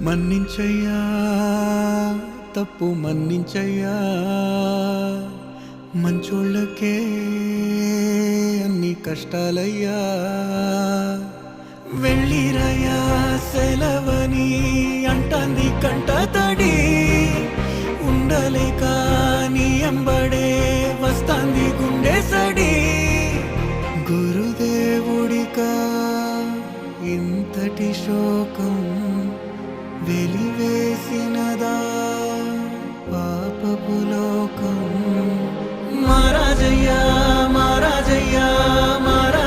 మన్నించయ్యా తప్పు మన్నించయ్యా మంచోళ్ళకే అన్ని కష్టాలయ్యా వెళ్ళిరయ్యా సెలవని అంటాంది కంట తడి ఉండలేక నీ ఎంబడే వస్తాంది గుండె సడి గురుదేవుడికా ఇంతటి శోకం వెలివేసినదా పాపపు లోకం మహారాజయ్యా మహారాజయ్యా మహారాజయ్యా